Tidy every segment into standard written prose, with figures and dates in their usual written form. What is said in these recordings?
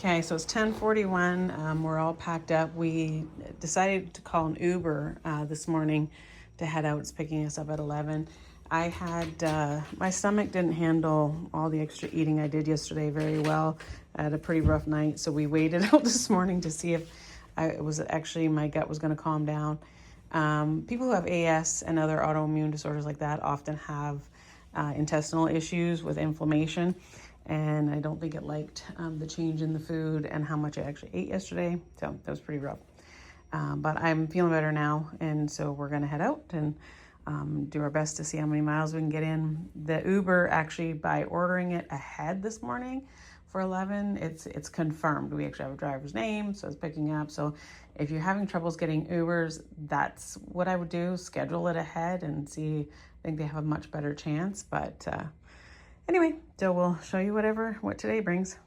Okay, so it's 10:41. We're all packed up. We decided to call an Uber this morning to head out. It's picking us up at 11. I had, my stomach didn't handle all the extra eating I did yesterday very well. I had a pretty rough night, so we waited out this morning to see if it was actually my gut was going to calm down. People who have AS and other autoimmune disorders like that often have intestinal issues with inflammation. And I don't think it liked the change in the food and how much I actually ate yesterday. So that was pretty rough. But I'm feeling better now. And so we're going to head out and do our best to see how many miles we can get in. The Uber, actually, by ordering it ahead this morning for 11, it's confirmed. We actually have a driver's name, so it's picking up. So if you're having troubles getting Ubers, that's what I would do. Schedule it ahead and see. I think they have a much better chance. But anyway, so we'll show you what today brings.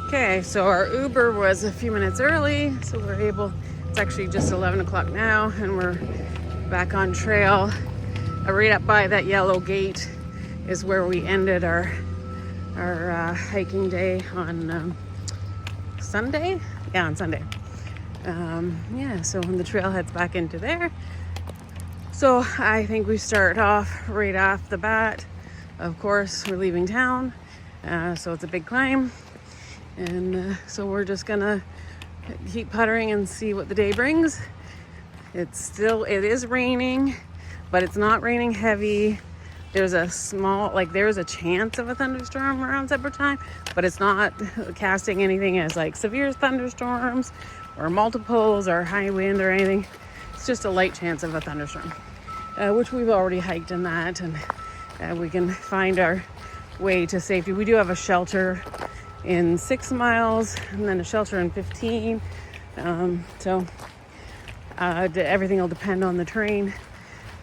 Okay, so our Uber was a few minutes early, so we're able, it's actually just 11 o'clock now, and we're back on trail. Right up by that yellow gate is where we ended our hiking day on Sunday? Yeah, on Sunday. So when the trail heads back into there. So I think we start off right off the bat. Of course, we're leaving town, so it's a big climb. And so we're just gonna keep puttering and see what the day brings. It is raining, but it's not raining heavy. There's a there's a chance of a thunderstorm around supper time, but it's not casting anything as like severe thunderstorms or multiples or high wind or anything. It's just a light chance of a thunderstorm, which we've already hiked in that, and we can find our way to safety. We do have a shelter in 6 miles and then a shelter in 15. So everything will depend on the terrain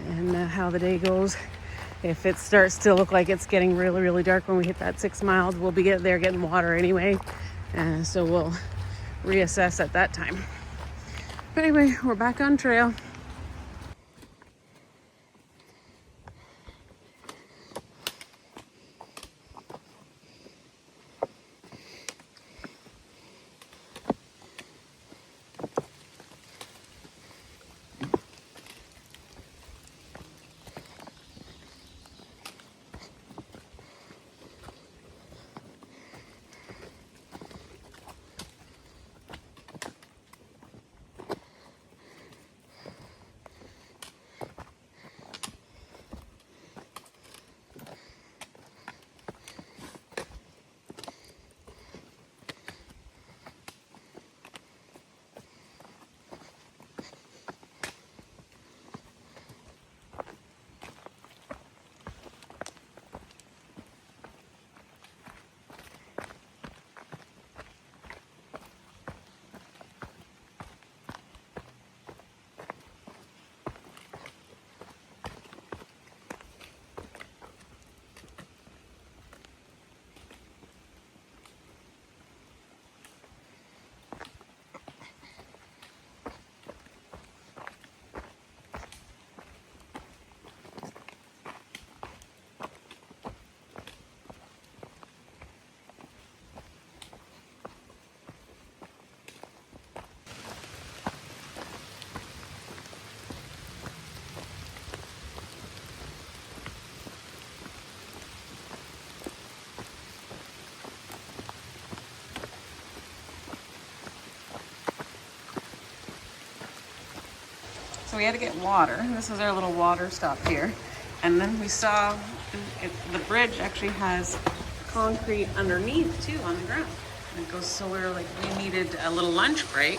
and how the day goes. If it starts to look like it's getting really, really dark when we hit that 6 miles, we'll be getting water anyway. So we'll reassess at that time. But anyway, we're back on trail. So we had to get water. This is our little water stop here. And then we saw the bridge actually has concrete underneath too on the ground. And it goes, so we needed a little lunch break,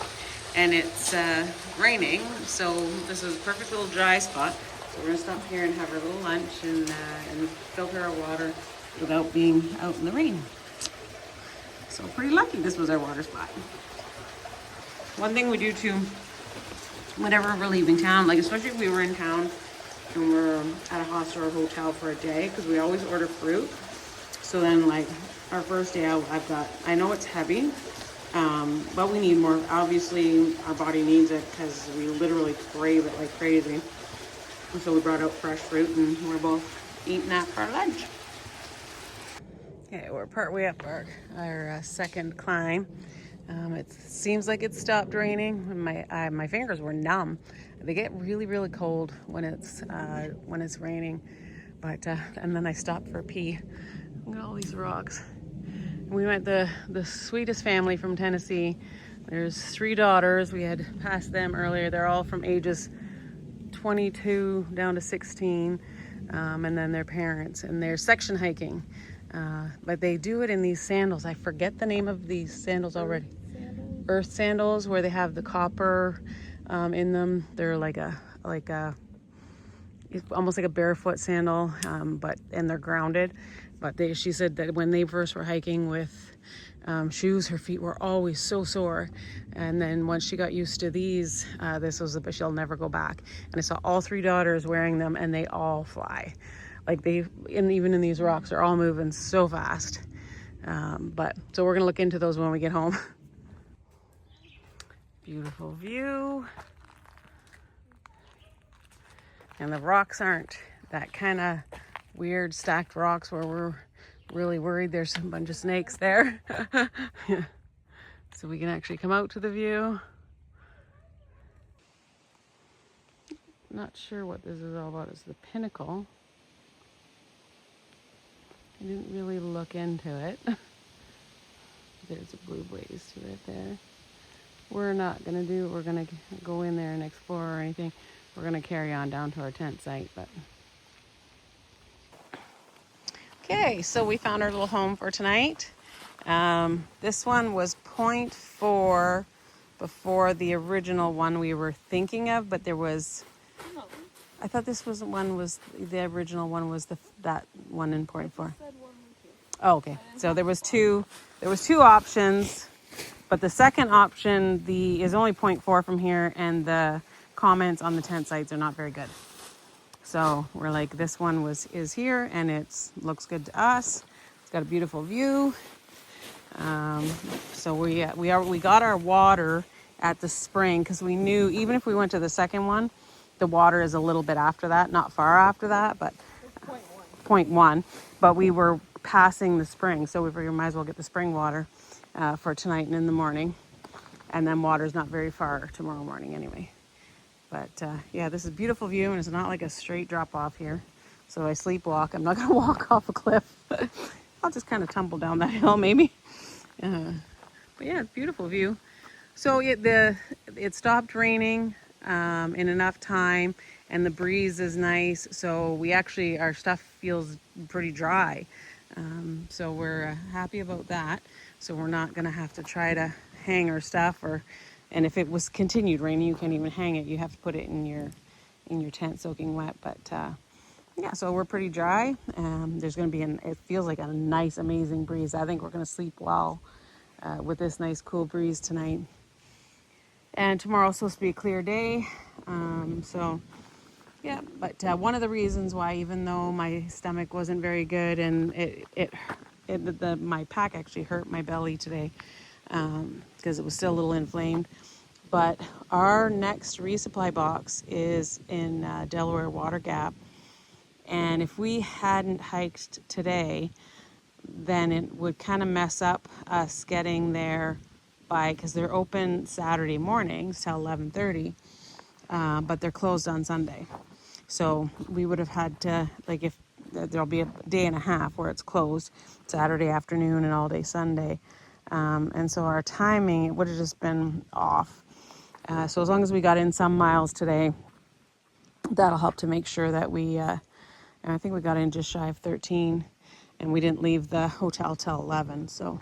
and it's raining. So this is a perfect little dry spot. So we're gonna stop here and have our little lunch and filter our water without being out in the rain. So pretty lucky this was our water spot. One thing we do too, whenever we're leaving town, like especially if we were in town and we're at a hostel or hotel for a day, because we always order fruit. So then like our first day out, I know it's heavy, but we need more. Obviously our body needs it because we literally crave it like crazy. And so we brought out fresh fruit and we're both eating that for lunch. Okay, we're partway up our second climb. It seems like it stopped raining. My fingers were numb. They get really, really cold when it's raining. But and then I stopped for a pee. Look at all these rocks. We met the sweetest family from Tennessee. There's 3 daughters. We had passed them earlier. They're all from ages 22 down to 16, and then their parents. And they're section hiking. But they do it in these sandals. I forget the name of these sandals already. Earth sandals, where they have the copper in them. They're like a it's almost like a barefoot sandal, and they're grounded. But she said that when they first were hiking with shoes, her feet were always so sore. And then once she got used to these, she'll never go back. And I saw all 3 daughters wearing them, and they all fly. Like even in these rocks, are all moving so fast. So we're gonna look into those when we get home. Beautiful view. And the rocks aren't that kind of weird stacked rocks where we're really worried there's a bunch of snakes there. Yeah. So we can actually come out to the view. Not sure what this is all about. It's the pinnacle. I didn't really look into it. There's a blue blaze right there. We're not gonna we're gonna go in there and explore or anything. We're gonna carry on down to our tent site, but. Okay, so we found our little home for tonight. This one was 0.4 before the original one we were thinking of, but there was, I thought this was the original one was that one in 0.4. Oh, okay. So there was two options, but the second option is only 0.4 from here, and the comments on the tent sites are not very good. So we're like, this one is here, and it looks good to us. It's got a beautiful view. So we got our water at the spring because we knew even if we went to the second one, the water is a little bit after that, not far after that, but 0.1. But we were passing the spring, so we figured we might as well get the spring water for tonight and in the morning, and then water's not very far tomorrow morning anyway. But yeah, this is a beautiful view, and it's not like a straight drop off here. So I sleepwalk. I'm not gonna walk off a cliff. I'll just kind of tumble down that hill maybe. But yeah, beautiful view. So it stopped raining in enough time, and the breeze is nice. So our stuff feels pretty dry. So we're happy about that. So we're not gonna have to try to hang our stuff, and if it was continued raining, you can't even hang it. You have to put it in your tent soaking wet. But yeah, so we're pretty dry. There's going to be it feels like a nice, amazing breeze. I think we're going to sleep well with this nice, cool breeze tonight. And tomorrow's supposed to be a clear day. So yeah, but one of the reasons why, even though my stomach wasn't very good and my pack actually hurt my belly today, because it was still a little inflamed. But our next resupply box is in Delaware Water Gap. And if we hadn't hiked today, then it would kind of mess up us getting there because they're open Saturday mornings till 11:30, but they're closed on Sunday. So we would have had to, if there'll be a day and a half where it's closed Saturday afternoon and all day Sunday. And so our timing, it would have just been off. So as long as we got in some miles today, that'll help to make sure that and I think we got in just shy of 13, and we didn't leave the hotel till 11. So,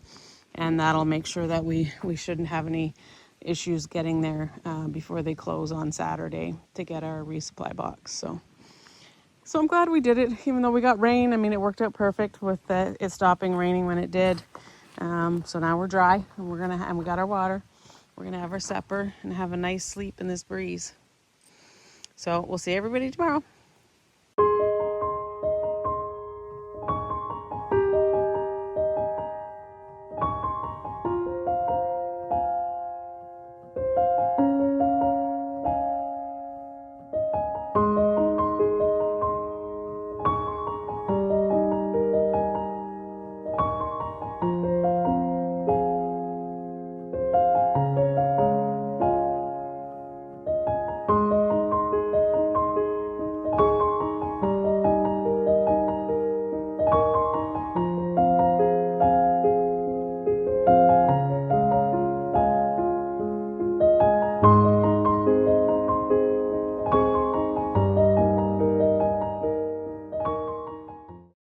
and that'll make sure that we shouldn't have any issues getting there before they close on Saturday to get our resupply box. So So I'm glad we did it, even though we got rain. I mean, it worked out perfect with it stopping raining when it did. So now we're dry, and and we got our water. We're gonna have our supper and have a nice sleep in this breeze. So we'll see everybody tomorrow.